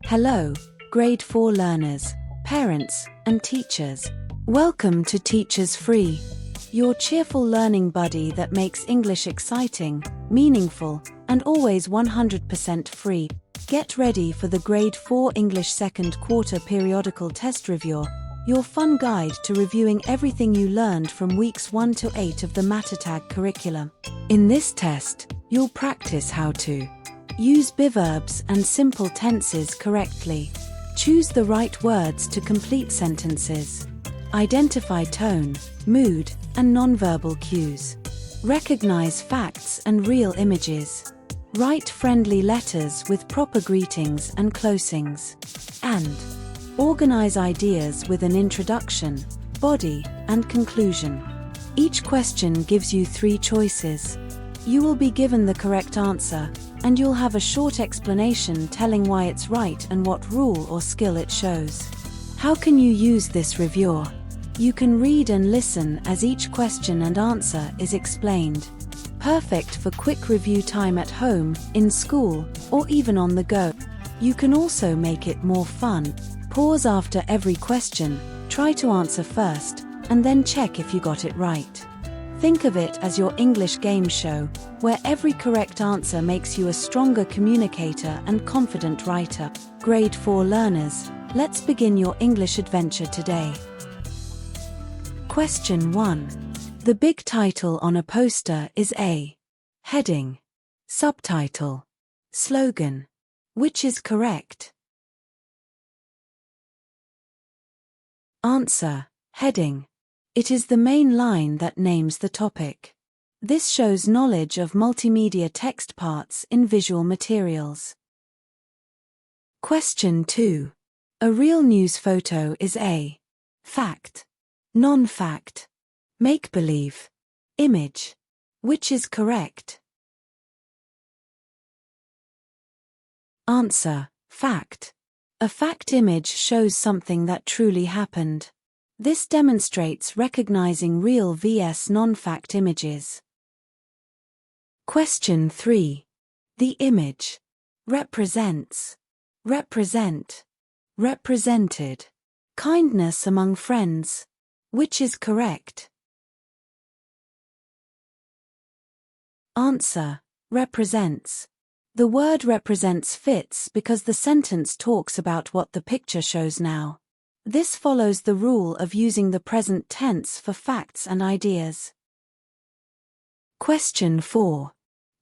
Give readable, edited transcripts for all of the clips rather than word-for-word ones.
Hello, Grade 4 learners, parents, and teachers. Welcome to Teachers Free, your cheerful learning buddy that makes English exciting, meaningful, and always 100% free. Get ready for the Grade 4 English Second Quarter Periodical Test Review, your fun guide to reviewing everything you learned from weeks 1 to 8 of the Matatag curriculum. In this test, you'll practice how to use biverbs and simple tenses correctly, choose the right words to complete sentences, identify tone, mood, and nonverbal cues, recognize facts and real images, write friendly letters with proper greetings and closings, and organize ideas with an introduction, body, and conclusion. Each question gives you 3 choices. You will be given the correct answer, and you'll have a short explanation telling why it's right and what rule or skill it shows. How can you use this review? You can read and listen as each question and answer is explained. Perfect for quick review time at home, in school, or even on the go. You can also make it more fun. Pause after every question, try to answer first, and then check if you got it right. Think of it as your English game show, where every correct answer makes you a stronger communicator and confident writer. Grade 4 learners, let's begin your English adventure today. Question 1. The big title on a poster is a heading, subtitle, slogan. Which is correct? Answer: heading. It is the main line that names the topic. This shows knowledge of multimedia text parts in visual materials. Question 2. A real news photo is a fact, non-fact, make-believe, image. Which is correct? Answer: fact. A fact image shows something that truly happened. This demonstrates recognizing real vs non-fact images. Question 3. The image represents, represent, represented, kindness among friends. Which is correct? Answer: represents. The word represents fits because the sentence talks about what the picture shows now. This follows the rule of using the present tense for facts and ideas. Question 4.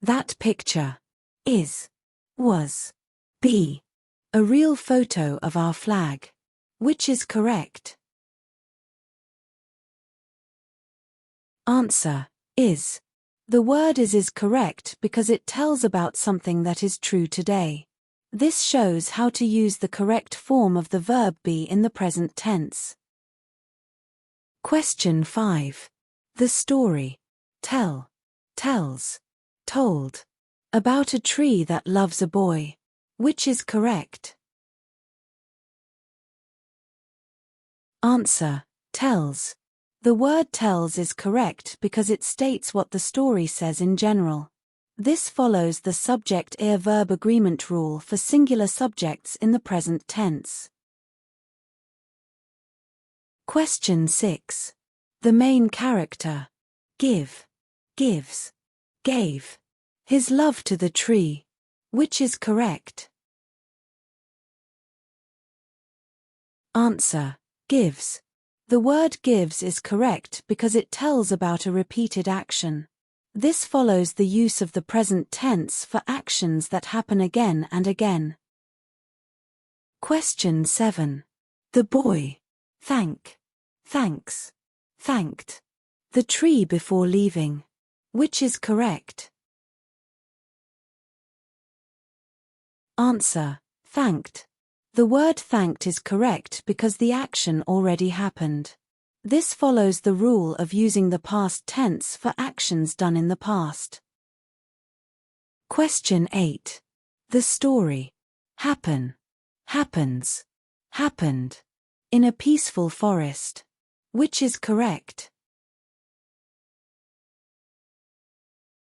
That picture is, was, be a real photo of our flag. Which is correct? Answer: is. The word is correct because it tells about something that is true today. This shows how to use the correct form of the verb be in the present tense. Question 5. The story tell, tells, told about a tree that loves a boy. Which is correct? Answer: tells. The word tells is correct because it states what the story says in general. This follows the subject-verb agreement rule for singular subjects in the present tense. Question 6. The main character give, gives, gave his love to the tree. Which is correct? Answer: gives. The word gives is correct because it tells about a repeated action. This follows the use of the present tense for actions that happen again and again. Question 7. The boy thanks, thanked the tree before leaving. Which is correct? Answer: thanked. The word thanked is correct because the action already happened. This follows the rule of using the past tense for actions done in the past. Question 8. The story happens, happened in a peaceful forest. Which is correct?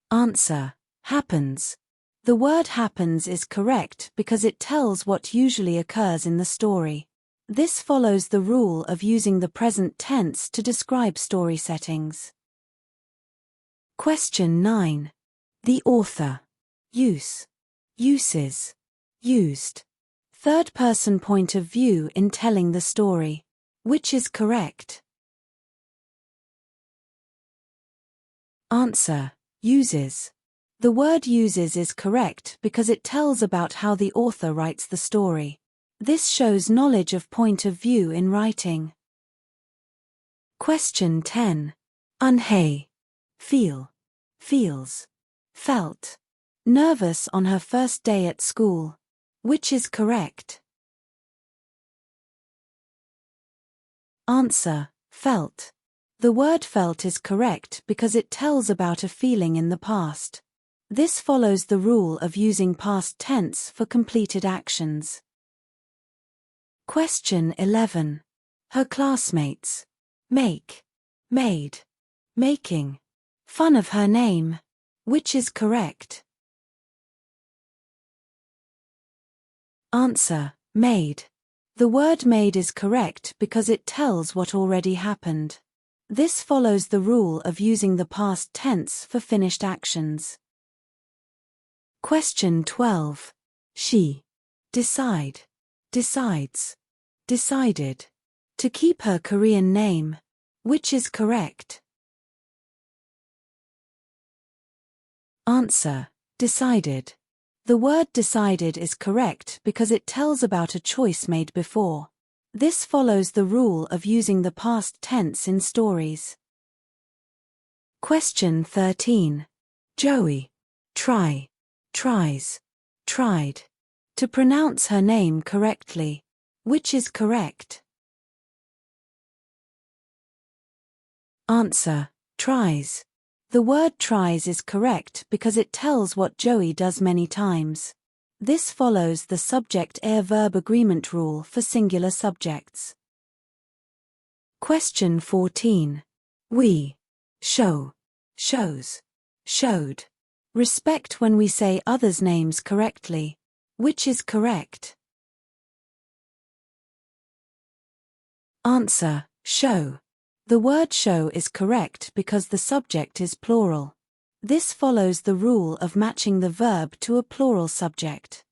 Answer: happens. The word happens is correct because it tells what usually occurs in the story. This follows the rule of using the present tense to describe story settings. Question 9. The author. Use. Uses. Used. Third-person point of view in telling the story. Which is correct? Answer. Uses. The word uses is correct because it tells about how the author writes the story. This shows knowledge of point of view in writing. Question 10. Unhey. Feel. Feels. Felt. Nervous on her first day at school. Which is correct? Answer. Felt. The word felt is correct because it tells about a feeling in the past. This follows the rule of using past tense for completed actions. Question 11. Her classmates. Make. Made. Making. Fun of her name. Which is correct? Answer. Made. The word made is correct because it tells what already happened. This follows the rule of using the past tense for finished actions. Question 12. She. Decide. Decides. Decided. To keep her Korean name. Which is correct? Answer. Decided. The word decided is correct because it tells about a choice made before. This follows the rule of using the past tense in stories. Question 13. Joey. Try. Tries. Tried. To pronounce her name correctly. Which is correct? Answer. Tries. The word tries is correct because it tells what Joey does many times. This follows the subject-verb agreement rule for singular subjects. Question 14. We. Show. Shows. Showed. Respect when we say others' names correctly. Which is correct? Answer. Show. The word show is correct because the subject is plural. This follows the rule of matching the verb to a plural subject.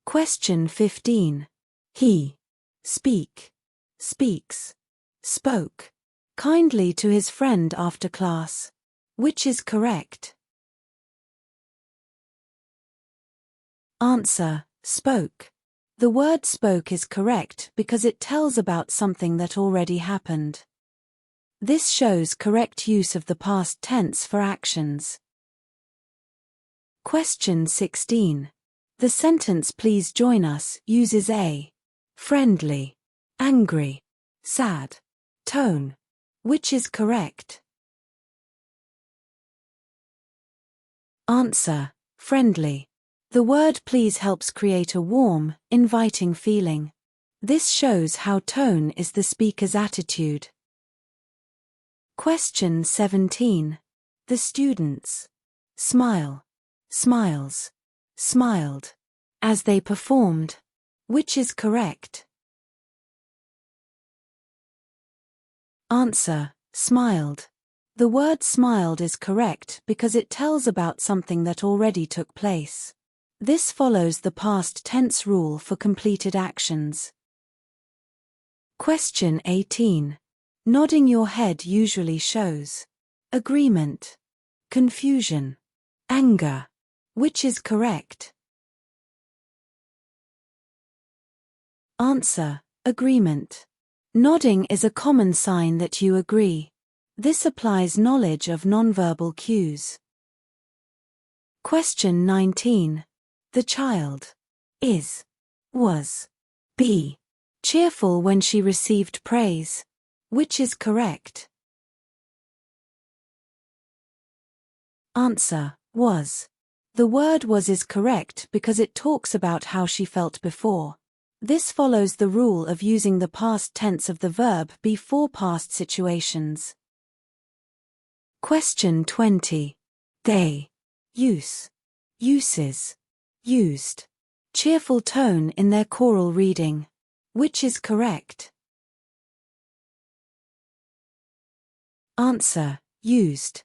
Question 15. He. Speak. Speaks. Spoke. Kindly to his friend after class. Which is correct? Answer. Spoke. The word spoke is correct because it tells about something that already happened. This shows correct use of the past tense for actions. Question 16. The sentence "please join us" uses a friendly, angry, sad tone. Which is correct? Answer. Friendly. The word please helps create a warm, inviting feeling. This shows how tone is the speaker's attitude. Question 17. The students. Smile. Smiles. Smiled. As they performed. Which is correct? Answer. Smiled. The word smiled is correct because it tells about something that already took place. This follows the past tense rule for completed actions. Question 18. Nodding your head usually shows agreement, confusion, anger. Which is correct? Answer. Agreement. Nodding is a common sign that you agree. This applies knowledge of nonverbal cues. Question 19. The child is, was, be cheerful when she received praise. Which is correct? Answer. Was. The word was is correct because it talks about how she felt before. This follows the rule of using the past tense of the verb before past situations. Question 20. They. Use. Uses. Used. Cheerful tone in their choral reading. Which is correct? Answer. Used.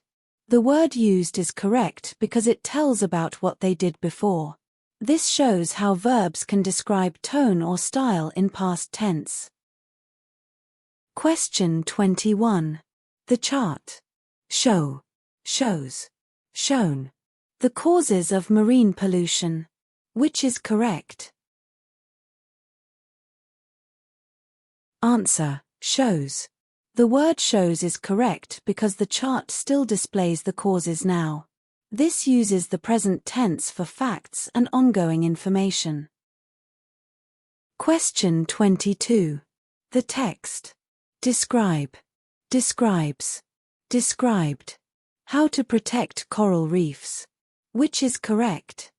The word used is correct because it tells about what they did before. This shows how verbs can describe tone or style in past tense. Question 21. The chart. Show. Shows. Shown. The causes of marine pollution. Which is correct? Answer. Shows. The word shows is correct because the chart still displays the causes now. This uses the present tense for facts and ongoing information. Question 22. The text. Describe. Describes. Described. How to protect coral reefs. Which is correct?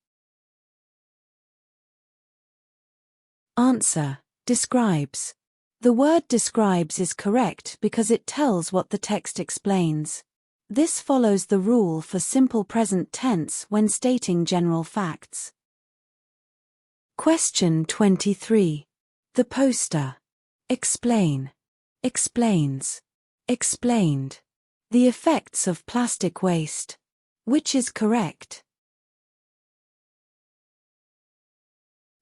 Answer. Describes. The word describes is correct because it tells what the text explains. This follows the rule for simple present tense when stating general facts. Question 23. The poster. Explain. Explains. Explained. The effects of plastic waste. Which is correct?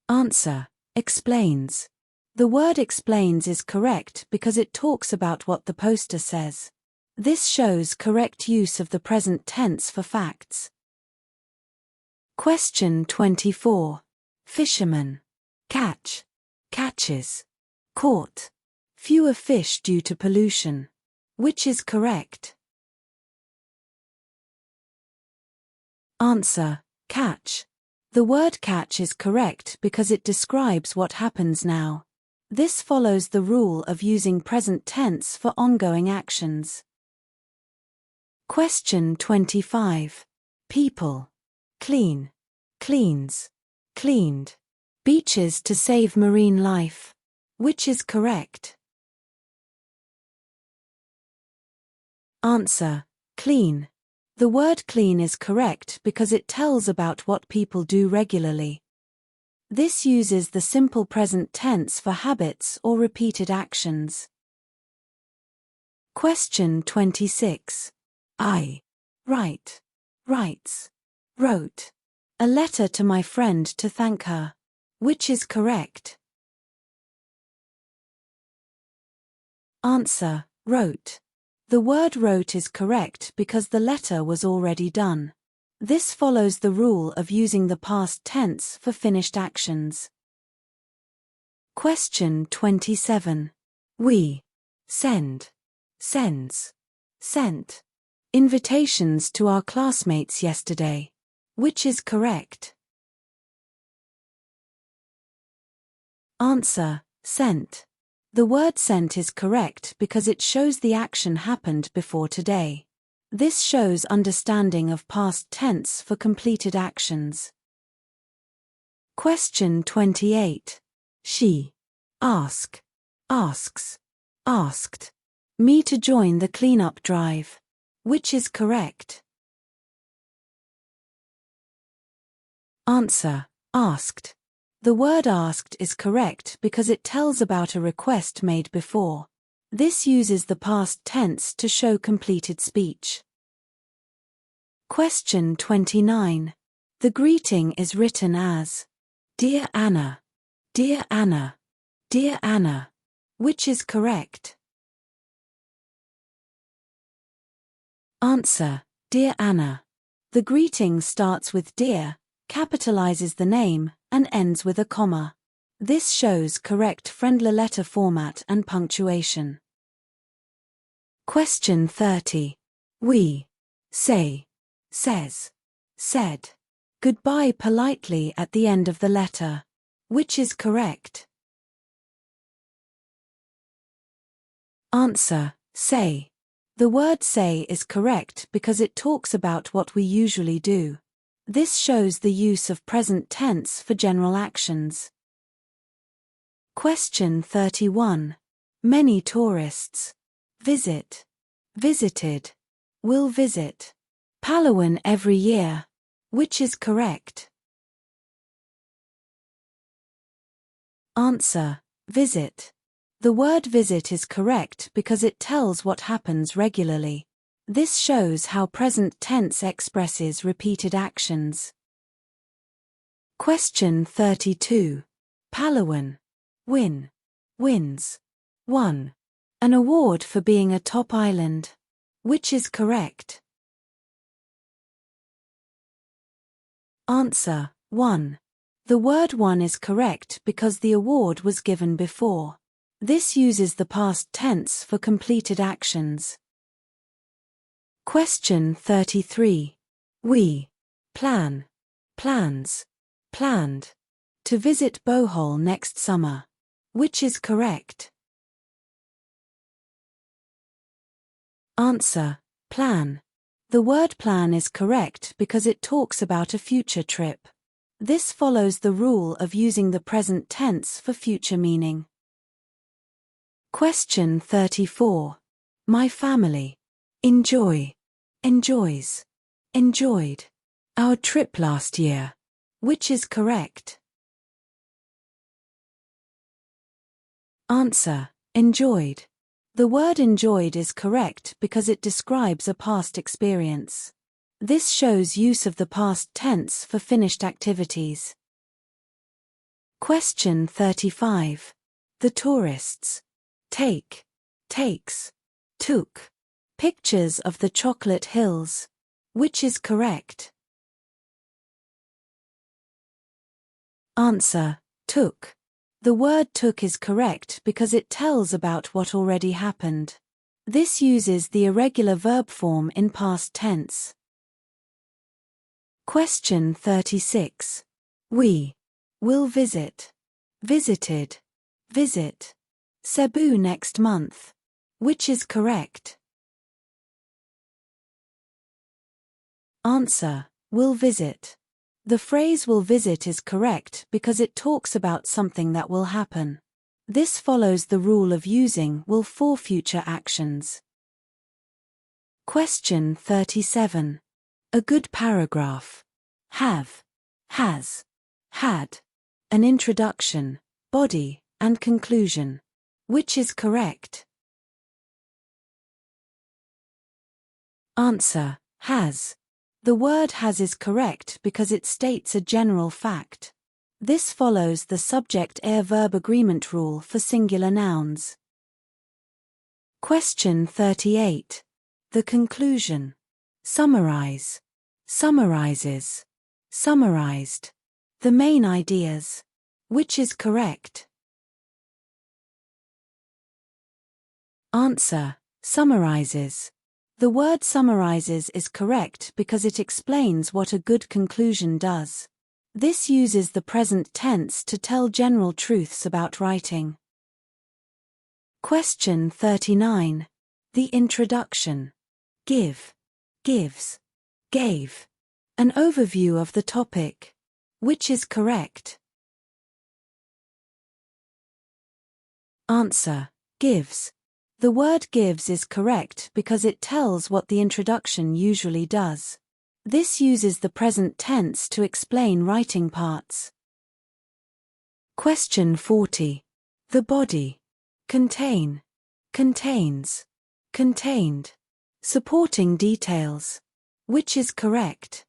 Answer. Explains. The word explains is correct because it talks about what the poster says. This shows correct use of the present tense for facts. Question 24. Fisherman. Catch. Catches. Caught. Fewer fish due to pollution. Which is correct? Answer. Catch. The word catch is correct because it describes what happens now. This follows the rule of using present tense for ongoing actions. Question 25. People. Clean. Cleans. Cleaned. Beaches to save marine life. Which is correct? Answer. Clean. The word clean is correct because it tells about what people do regularly. This uses the simple present tense for habits or repeated actions. Question 26. I. Write. Writes. Wrote. A letter to my friend to thank her. Which is correct? Answer. Wrote. The word wrote is correct because the letter was already done. This follows the rule of using the past tense for finished actions. Question 27. We. Send. Sends. Sent. Invitations to our classmates yesterday. Which is correct? Answer. Sent. The word sent is correct because it shows the action happened before today. This shows understanding of past tense for completed actions. Question 28. She. Ask. Asks. Asked. Me to join the cleanup drive. Which is correct? Answer. Asked. The word asked is correct because it tells about a request made before. This uses the past tense to show completed speech. Question 29. The greeting is written as Dear Anna. Dear Anna. Dear Anna. Which is correct? Answer. Dear Anna. The greeting starts with dear, capitalizes the name, and ends with a comma. This shows correct friendly letter format and punctuation. Question 30. We. Say. Says. Said. Goodbye politely at the end of the letter. Which is correct? Answer. Say. The word say is correct because it talks about what we usually do. This shows the use of present tense for general actions. Question 31. Many tourists. Visit. Visited. Will visit. Palawan every year. Which is correct? Answer: visit. The word visit is correct because it tells what happens regularly. This shows how present tense expresses repeated actions. Question 32. Palawan. Win. Wins. Won. An award for being a top island. Which is correct? Answer: won. The word won is correct because the award was given before. This uses the past tense for completed actions. Question 33. We plan, plans, planned to visit Bohol next summer. Which is correct? Answer: plan. The word plan is correct because it talks about a future trip. This follows the rule of using the present tense for future meaning. Question 34. My family enjoy, enjoys, enjoyed our trip last year. Which is correct? Answer: enjoyed. The word enjoyed is correct because it describes a past experience. This shows use of the past tense for finished activities. Question 35. The tourists take, takes, took pictures of the chocolate hills. Which is correct? Answer: took. The word took is correct because it tells about what already happened. This uses the irregular verb form in past tense. Question 36. We will visit, visited, visit Cebu next month. Which is correct? Answer: will visit. The phrase will visit is correct because it talks about something that will happen. This follows the rule of using will for future actions. Question 37. A good paragraph. Have, has, had. An introduction, body, and conclusion. Which is correct? Answer: has. The word has is correct because it states a general fact. This follows the subject-verb agreement rule for singular nouns. Question 38. The conclusion. Summarize, summarizes, summarized. The main ideas. Which is correct? Answer: summarizes. The word summarizes is correct because it explains what a good conclusion does. This uses the present tense to tell general truths about writing. Question 39. The introduction. Give, gives, gave. An overview of the topic. Which is correct? Answer: gives. The word gives is correct because it tells what the introduction usually does. This uses the present tense to explain writing parts. Question 40. The body. Contain, contains, contained. Supporting details. Which is correct?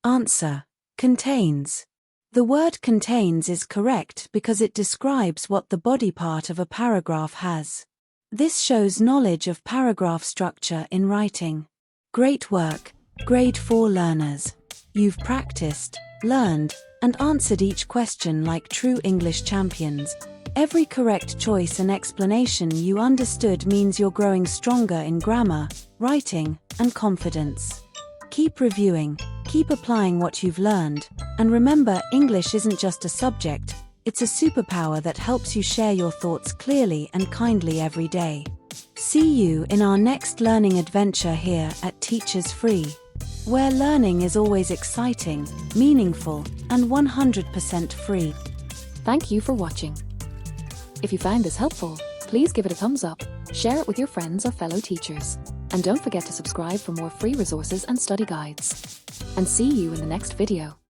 Answer: contains. The word contains is correct because it describes what the body part of a paragraph has. This shows knowledge of paragraph structure in writing. Great work, Grade 4 learners. You've practiced, learned, and answered each question like true English champions. Every correct choice and explanation you understood means you're growing stronger in grammar, writing, and confidence. Keep reviewing, keep applying what you've learned, and remember, English isn't just a subject, it's a superpower that helps you share your thoughts clearly and kindly every day. See you in our next learning adventure here at Teachers Free, where learning is always exciting, meaningful, and 100% free. Thank you for watching. If you found this helpful, please give it a thumbs up, share it with your friends or fellow teachers, And don't forget to subscribe for more free resources and study guides. And see you in the next video.